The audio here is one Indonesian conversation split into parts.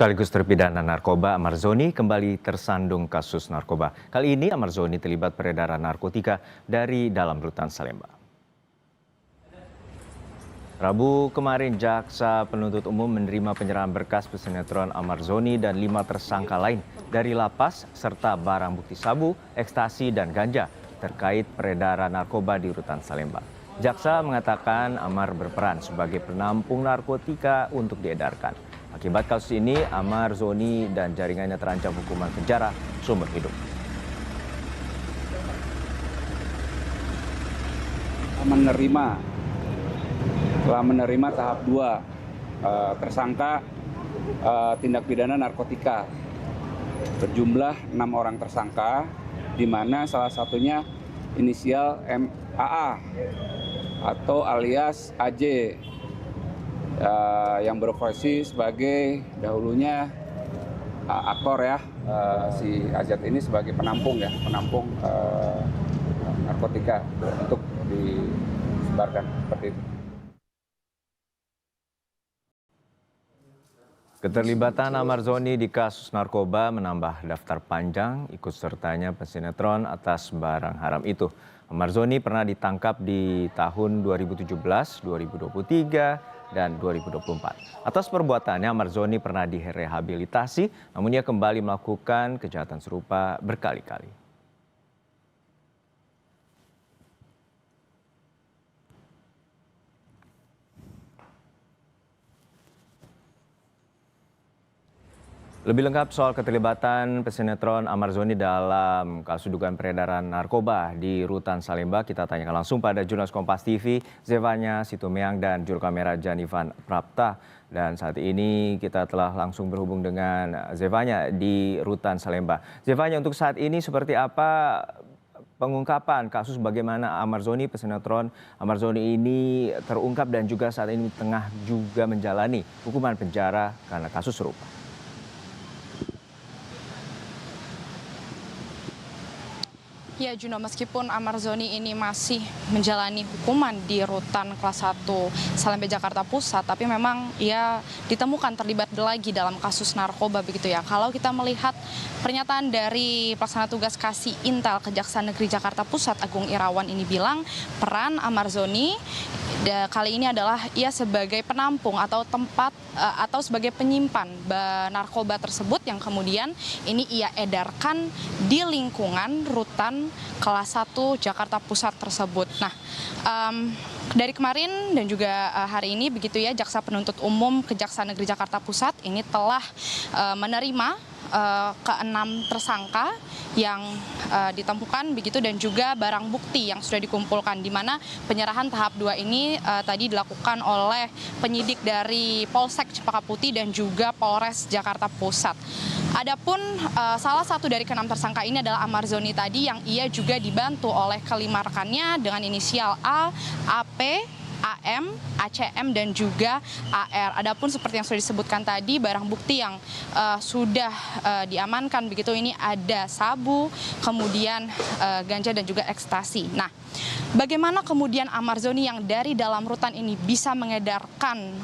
Sekaligus terpidana narkoba Ahmad Zoni kembali tersandung kasus narkoba. Kali ini Ahmad Zoni terlibat peredaran narkotika dari dalam rutan Salemba. Rabu kemarin, Jaksa Penuntut Umum menerima penyerahan berkas pesinetron Ahmad Zoni dan 5 tersangka lain dari lapas serta barang bukti sabu, ekstasi, dan ganja terkait peredaran narkoba di rutan Salemba. Jaksa mengatakan Amar berperan sebagai penampung narkotika untuk diedarkan. Akibat kasus ini, Ahmad Zoni dan jaringannya terancam hukuman penjara seumur hidup. Telah menerima tahap 2 tersangka tindak pidana narkotika berjumlah 6 orang tersangka, di mana salah satunya inisial MAA atau alias AJ yang berprofesi sebagai dahulunya aktor ya, si AZ ini sebagai penampung narkotika untuk disebarkan seperti itu. Keterlibatan Ahmad Zoni di kasus narkoba menambah daftar panjang ikut sertanya pesinetron atas barang haram itu. Ahmad Zoni pernah ditangkap di tahun 2017, 2023, dan 2024. Atas perbuatannya, Ahmad Zoni pernah direhabilitasi, namun ia kembali melakukan kejahatan serupa berkali-kali. Lebih lengkap soal keterlibatan pesinetron Ahmad Zoni dalam kasus dugaan peredaran narkoba di rutan Salemba, kita tanyakan langsung pada jurnalis Kompas TV, Zevanya Situmeang, dan juru kamera Janivan Prapta. Dan saat ini kita telah langsung berhubung dengan Zevanya di rutan Salemba. Zevanya, untuk saat ini seperti apa pengungkapan kasus bagaimana Ahmad Zoni, pesinetron Ahmad Zoni ini terungkap dan juga saat ini tengah juga menjalani hukuman penjara karena kasus serupa? Ya Juno, meskipun Ahmad Zoni ini masih menjalani hukuman di rutan kelas 1 Salemba Jakarta Pusat, tapi memang ia ditemukan terlibat lagi dalam kasus narkoba begitu ya. Kalau kita melihat pernyataan dari pelaksana tugas Kasih Intel Kejaksaan Negeri Jakarta Pusat Agung Irawan ini bilang peran Ahmad Zoni kali ini adalah ia sebagai penampung atau tempat atau sebagai penyimpan narkoba tersebut yang kemudian ini ia edarkan di lingkungan rutan kelas 1 Jakarta Pusat tersebut. Nah, dari kemarin dan juga hari ini begitu ya, Jaksa Penuntut Umum Kejaksaan Negeri Jakarta Pusat ini telah menerima ke-6 tersangka yang ditemukan begitu dan juga barang bukti yang sudah dikumpulkan, di mana penyerahan tahap 2 ini tadi dilakukan oleh penyidik dari Polsek Cempaka Putih dan juga Polres Jakarta Pusat. Adapun salah satu dari ke-6 tersangka ini adalah Ahmad Zoni tadi, yang ia juga dibantu oleh kelima rekannya dengan inisial A, AP, AM, ACM, dan juga AR. Adapun seperti yang sudah disebutkan tadi, barang bukti yang sudah diamankan begitu ini ada sabu, kemudian ganja dan juga ekstasi. Nah, bagaimana kemudian Ahmad Zoni yang dari dalam rutan ini bisa mengedarkan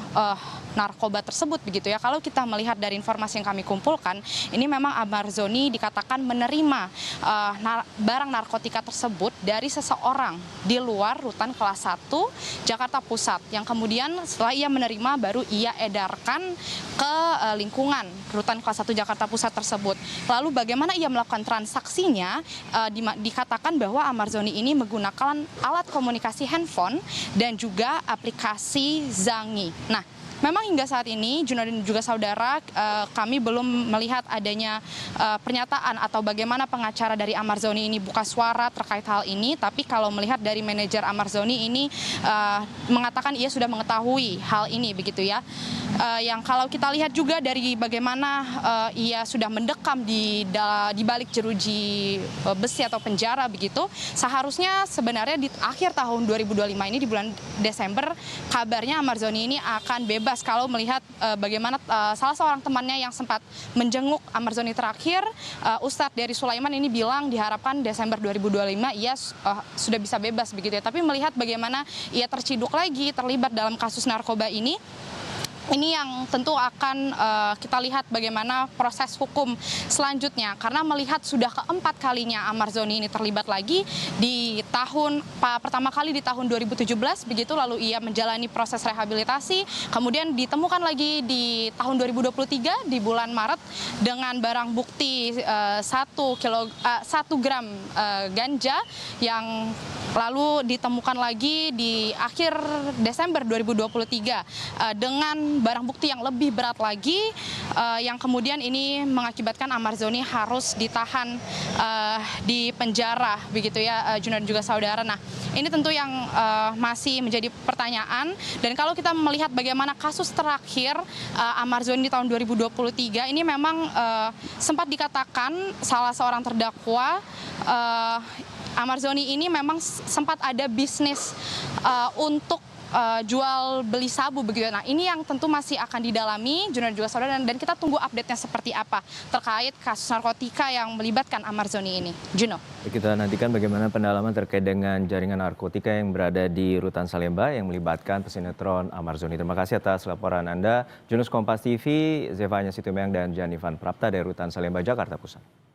narkoba tersebut begitu ya? Kalau kita melihat dari informasi yang kami kumpulkan, ini memang Ahmad Zoni dikatakan menerima barang narkotika tersebut dari seseorang di luar rutan kelas 1 Jakarta Pusat, yang kemudian setelah ia menerima baru ia edarkan ke lingkungan rutan kelas 1 Jakarta Pusat tersebut. Lalu bagaimana ia melakukan transaksinya? Dikatakan bahwa Ahmad Zoni ini menggunakan alat komunikasi handphone dan juga aplikasi Zangi. Nah, memang hingga saat ini, Juna dan juga saudara, kami belum melihat adanya pernyataan atau bagaimana pengacara dari Ahmad Zoni ini buka suara terkait hal ini. Tapi kalau melihat dari manajer Ahmad Zoni ini mengatakan ia sudah mengetahui hal ini begitu ya. Yang kalau kita lihat juga dari bagaimana ia sudah mendekam di balik jeruji besi atau penjara begitu, seharusnya sebenarnya di akhir tahun 2025 ini, di bulan Desember, kabarnya Ahmad Zoni ini akan bebas kalau melihat bagaimana salah seorang temannya yang sempat menjenguk Ahmad Zoni terakhir, Ustadz dari Sulaiman ini bilang diharapkan Desember 2025 ia sudah bisa bebas begitu ya. Tapi melihat bagaimana ia terciduk lagi terlibat dalam kasus narkoba ini, ini yang tentu akan kita lihat bagaimana proses hukum selanjutnya. Karena melihat sudah keempat kalinya Ahmad Zoni ini terlibat lagi di pertama kali di tahun 2017, begitu lalu ia menjalani proses rehabilitasi, kemudian ditemukan lagi di tahun 2023 di bulan Maret dengan barang bukti 1 gram ganja yang lalu ditemukan lagi di akhir Desember 2023 dengan barang bukti yang lebih berat lagi, yang kemudian ini mengakibatkan Ahmad Zoni harus ditahan di penjara, begitu ya, Juna dan juga saudara. Nah, ini tentu yang masih menjadi pertanyaan. Dan kalau kita melihat bagaimana kasus terakhir Ahmad Zoni di tahun 2023, ini memang sempat dikatakan salah seorang terdakwa, Ahmad Zoni ini memang sempat ada bisnis untuk jual beli sabu, begitu. Nah, ini yang tentu masih akan didalami Juna dan juga saudara, dan kita tunggu update-nya seperti apa terkait kasus narkotika yang melibatkan Ahmad Zoni ini. Juno. Kita nantikan bagaimana pendalaman terkait dengan jaringan narkotika yang berada di Rutan Salemba yang melibatkan pesinetron Ahmad Zoni. Terima kasih atas laporan Anda. Jurnalis Kompas TV, Zevanya Situmeang dan Janivan Prapta dari Rutan Salemba, Jakarta Pusat.